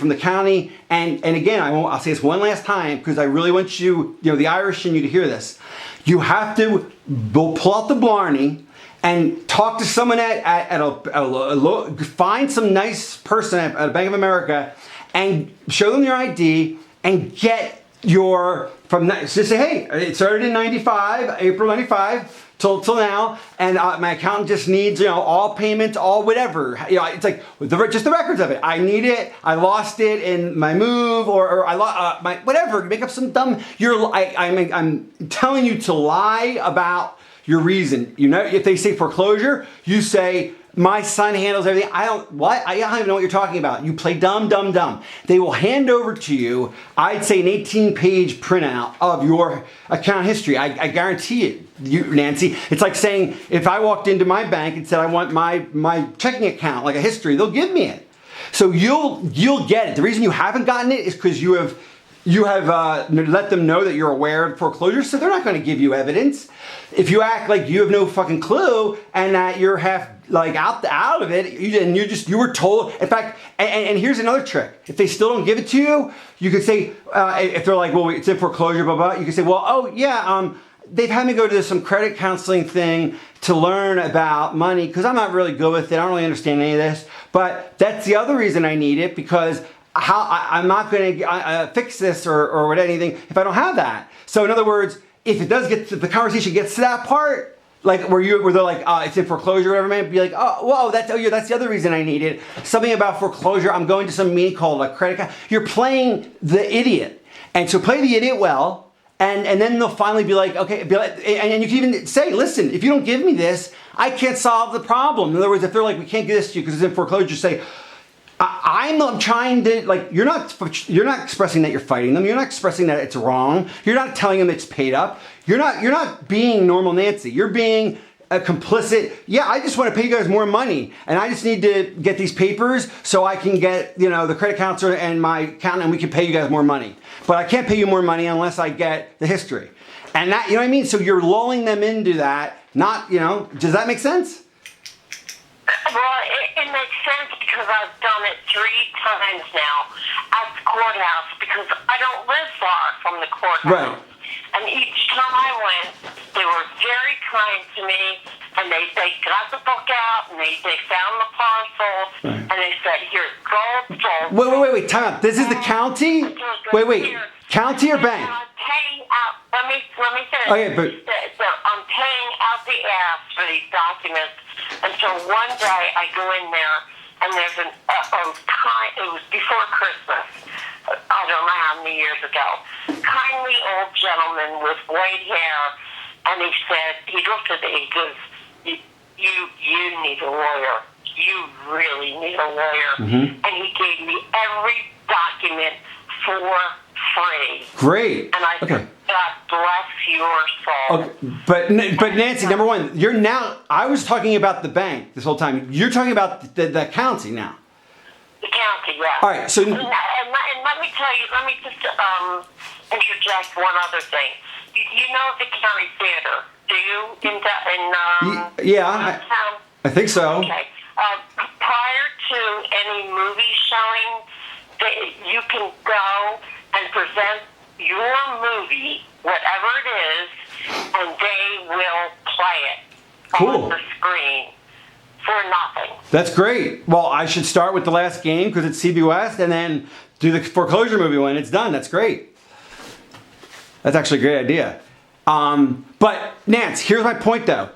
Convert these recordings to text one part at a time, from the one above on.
from the county, and again, I'll say this one last time because I really want the Irish in you to hear this. You have to pull out the blarney and talk to someone find some nice person at a Bank of America and show them your ID and get just say, hey, it started in April 95 till now, and my accountant just needs, all payments, all whatever. It's like just the records of it. I need it. I lost it in my move, or I lost my whatever. Make up some dumb. I'm telling you to lie about your reason. If they say foreclosure, you say, my son handles everything. I don't even know what you're talking about. You play dumb. They will hand over to you, I'd say, an 18-page printout of your account history. I guarantee it, Nancy. It's like saying, if I walked into my bank and said I want my checking account, like a history, they'll give me it. So you'll get it. The reason you haven't gotten it is because you have let them know that you're aware of foreclosure, so they're not going to give you evidence. If you act like you have no fucking clue and that you're half out of it, you were told. In fact, and here's another trick: if they still don't give it to you, you could say, if they're like, well, it's in foreclosure, blah blah. You could say, well, oh yeah, they've had me go to some credit counseling thing to learn about money because I'm not really good with it. I don't really understand any of this, but that's the other reason I need it because. I'm not going to fix this or anything if I don't have that. So in other words, if it does the conversation gets to that part, like where they're like, it's in foreclosure or whatever, man, be like, oh, whoa, that's the other reason I need it. Something about foreclosure. I'm going to some meeting called a credit card. You're playing the idiot, and so play the idiot well, and then they'll finally be like, okay, and you can even say, listen, if you don't give me this, I can't solve the problem. In other words, if they're like, we can't give this to you because it's in foreclosure, say. I'm trying to, you're not expressing that you're fighting them. You're not expressing that it's wrong. You're not telling them it's paid up. You're not being normal Nancy. You're being a complicit. Yeah, I just want to pay you guys more money, and I just need to get these papers so I can get, the credit counselor and my accountant, and we can pay you guys more money. But I can't pay you more money unless I get the history. And that, you know what I mean? So you're lulling them into that. Does that make sense? Well, it makes sense because I've done it 3 times now at the courthouse because I don't live far from the courthouse. Right. And each time I went, they were very kind to me, and they got the book out, and they found the parcel, and they said, here, go. Wait, time out. This is the county? Wait. County or bank? I'm paying out, let me finish. Okay, but... So I'm paying out the ass for these documents until one day I go in there, and there's it was before Christmas, I don't know how many years ago, kindly old gentleman with white hair, and he looked at me, he goes, you need a lawyer. You really need a lawyer. Mm-hmm. And he gave me every document for free. Great. And I said, God bless your soul. Okay. But Nancy, number one, I was talking about the bank this whole time. You're talking about the county now. The county, yeah. All right, so... And let me tell you, let me just interject one other thing. You know the county theater, do you? Yeah, I think so. Okay. Prior to any movie showing, you can go and present your movie, whatever it is, and they will play it on the screen for nothing. That's great. Well, I should start with The Last Game because it's CB West and then do the foreclosure movie when it's done. That's great. That's actually a great idea. But Nance, here's my point though.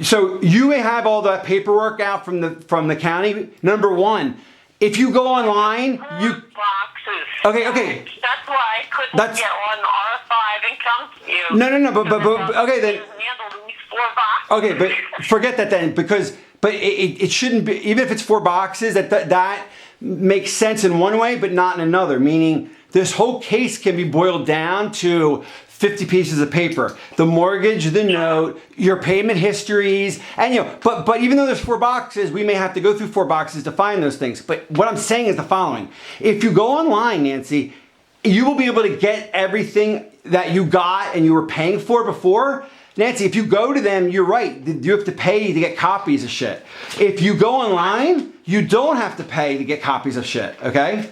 So you may have all the paperwork out from the county. Number one, if you go online, you boxes. Okay. That's why I couldn't get on R5 and come to you. No. But okay then. Handle these 4 boxes. Okay, but forget that then but it shouldn't be, even if it's 4 boxes, that makes sense in one way, but not in another. Meaning this whole case can be boiled down to 50 pieces of paper. The mortgage, the note, your payment histories, and but even though there's 4 boxes, we may have to go through 4 boxes to find those things. But what I'm saying is the following. If you go online, Nancy, you will be able to get everything that you got and you were paying for before. Nancy, if you go to them, you're right. You have to pay to get copies of shit. If you go online, you don't have to pay to get copies of shit, okay?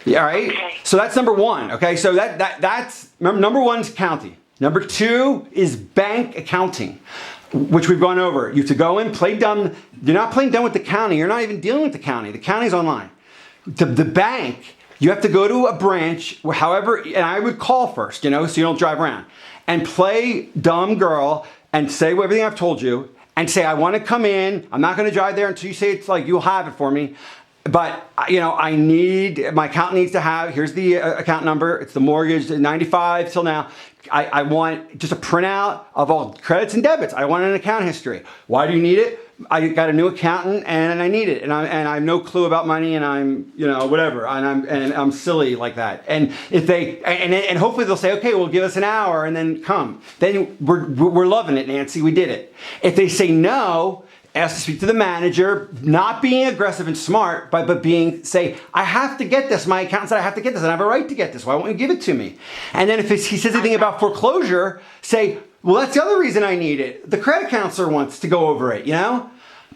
Yeah, all right. Okay. So that's number one. Okay, so that's remember, number one's county. Number two is bank accounting, which we've gone over. You have to go in, play dumb. You're not playing dumb with the county. You're not even dealing with the county. The county's online. The bank, you have to go to a branch, however, and I would call first, so you don't drive around, and play dumb girl and say everything I've told you, and say, I want to come in. I'm not going to drive there until you say it's like, you'll have it for me. But, I need, my accountant needs to have, here's the account number. It's the mortgage, 95 till now. I want just a printout of all credits and debits. I want an account history. Why do you need it? I got a new accountant and I need it. And I have no clue about money and I'm, whatever. And I'm silly like that. And if they, and hopefully they'll say, okay, well, give us an hour and then come. Then we're loving it, Nancy. We did it. If they say no, ask to speak to the manager, not being aggressive and smart, but say, I have to get this. My accountant said I have to get this and I have a right to get this. Why won't you give it to me? And then if he says anything about foreclosure, say, well, that's the other reason I need it. The credit counselor wants to go over it,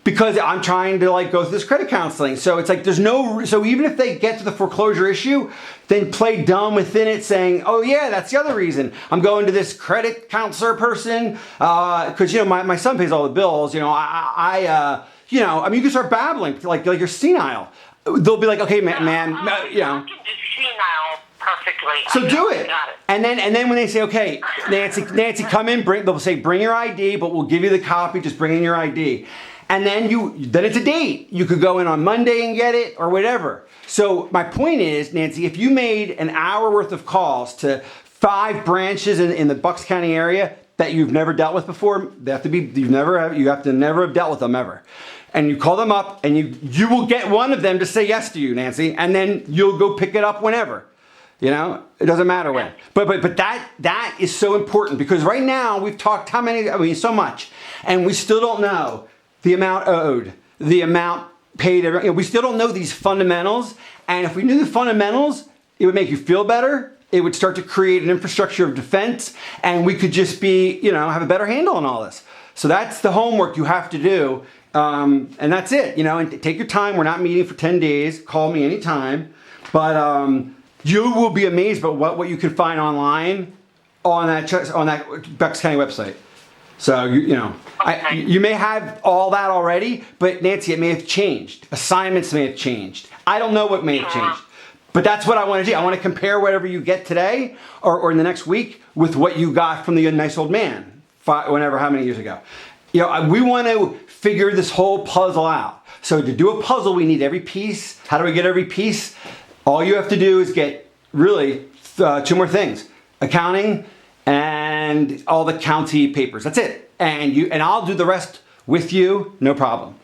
because I'm trying to go through this credit counseling. So it's like so even if they get to the foreclosure issue, then play dumb within it saying, oh yeah, that's the other reason. I'm going to this credit counselor person because, my son pays all the bills. You can start babbling like you're senile. They'll be like, okay, man. I can do senile perfectly. So do it. Got it. And then when they say, okay, Nancy, come in, they'll say, bring your ID, but we'll give you the copy, just bring in your ID. And then it's a date. You could go in on Monday and get it or whatever. So my point is, Nancy, if you made an hour worth of calls to 5 branches in the Bucks County area that you've never dealt with before, they have to be, you have to never have dealt with them ever. And you call them up and you will get one of them to say yes to you, Nancy, and then you'll go pick it up whenever. It doesn't matter when. But that is so important because right now we've talked so much, and we still don't know the amount owed, the amount paid. We still don't know these fundamentals. And if we knew the fundamentals, it would make you feel better. It would start to create an infrastructure of defense, and we could just be, have a better handle on all this. So that's the homework you have to do. And that's it, and take your time. We're not meeting for 10 days. Call me anytime. But you will be amazed by what you can find online on that Bucks County website. So, you may have all that already, but Nancy, it may have changed. Assignments may have changed. I don't know what may have changed. But that's what I want to do. I want to compare whatever you get today or in the next week with what you got from the nice old man, how many years ago. We want to figure this whole puzzle out. So to do a puzzle, we need every piece. How do we get every piece? All you have to do is get really 2 more things: accounting and all the county papers. That's it. And I'll do the rest with you, no problem.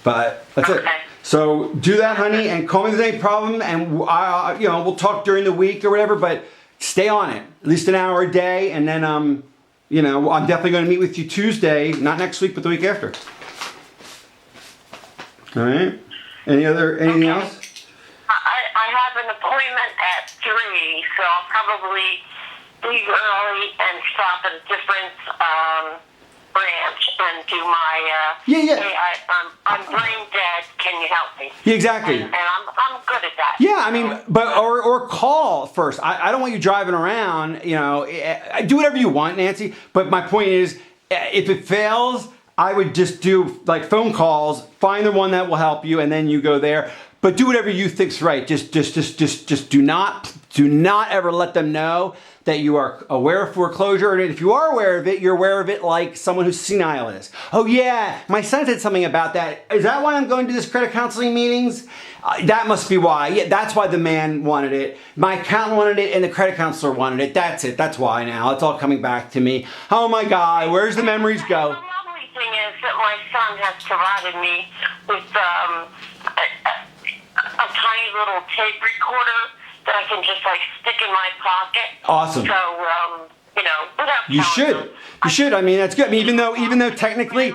But that's it. So do that, honey, and call me if there's any problem. And we'll talk during the week or whatever. But stay on it, at least an hour a day, and then I'm definitely going to meet with you Tuesday, not next week, but the week after. All right. Anything else? I have an appointment at 3, so I'll probably leave early and stop at a different branch and do my hey, I'm brain dead, can you help me? Yeah, exactly. And I'm good at that. Yeah, but or call first. I don't want you driving around, do whatever you want, Nancy, but my point is, if it fails, I would just do phone calls, find the one that will help you, and then you go there. But do whatever you think's right. Just do not ever let them know that you are aware of foreclosure. And if you are aware of it, you're aware of it like someone who's senile is. Oh yeah, my son said something about that. Is that why I'm going to this credit counseling meetings? That must be why. Yeah, that's why the man wanted it. My accountant wanted it and the credit counselor wanted it. That's it. That's why now. It's all coming back to me. Oh my God, where's the memories go? The lovely thing is that my son has provided me with a tiny little tape recorder that I can just stick in my pocket. Awesome. So, without you should. You should. That's good. Even though technically.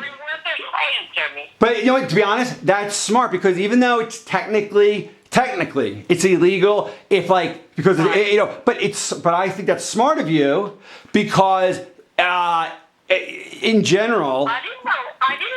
But to be honest, that's smart because even though it's technically it's illegal if because but I think that's smart of you because in general. I didn't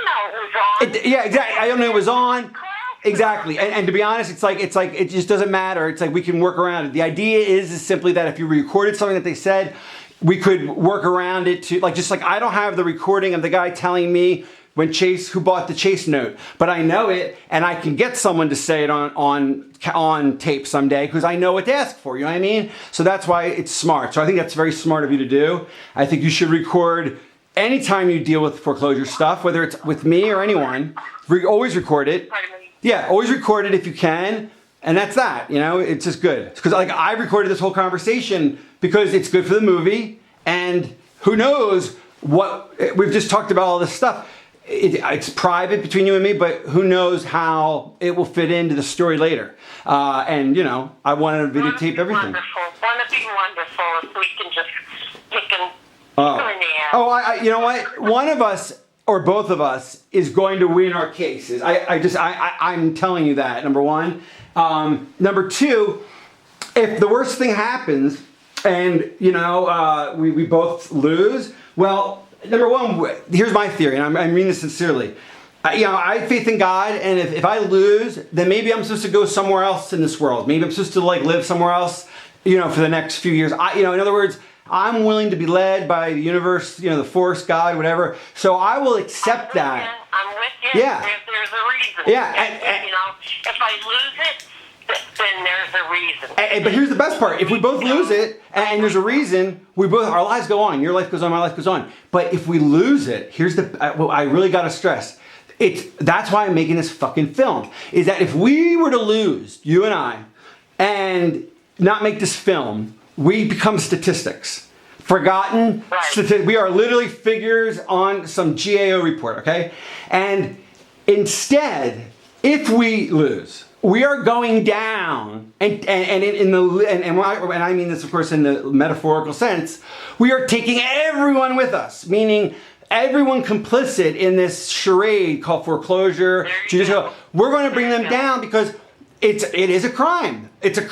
know it was on. Yeah, exactly. I don't know it was on. Exactly, and to be honest, it's like it just doesn't matter. It's like we can work around it. The idea is simply that if you recorded something that they said, we could work around it to just like I don't have the recording of the guy telling me when who bought the Chase note, but I know it, and I can get someone to say it on tape someday because I know what to ask for. You know what I mean? So that's why it's smart. So I think that's very smart of you to do. I think you should record anytime you deal with foreclosure stuff, whether it's with me or anyone. Always record it. Pardon me? Yeah, always record it if you can, and that's that. It's just good. Because like I recorded this whole conversation because it's good for the movie, and who knows what we've just talked about all this stuff. It's private between you and me, but who knows how it will fit into the story later. And I wanted to videotape everything. Wouldn't it be wonderful if we can just pick and you know what? One of us or both of us is going to win our cases. I'm telling you that, number one. Number two, if the worst thing happens and, we both lose, well, number one, here's my theory, and I mean this sincerely. I have faith in God, and if I lose, then maybe I'm supposed to go somewhere else in this world. Maybe I'm supposed to live somewhere else, for the next few years. In other words, I'm willing to be led by the universe, the force, God, whatever. So I will accept that. I'm with you. Yeah. There's a reason. Yeah. If I lose it, then there's a reason. But here's the best part. If we both lose it and there's a reason, our lives go on. Your life goes on, my life goes on. But if we lose it, here's what I really got to stress. That's why I'm making this fucking film. Is that if we were to lose, you and I, and not make this film, we become statistics. Forgotten. Right. We are literally figures on some GAO report, okay? And instead, if we lose, we are going down, and I mean this, of course, in the metaphorical sense. We are taking everyone with us, meaning everyone complicit in this charade called foreclosure, judicial. We're going to bring them down because it is a crime. It's a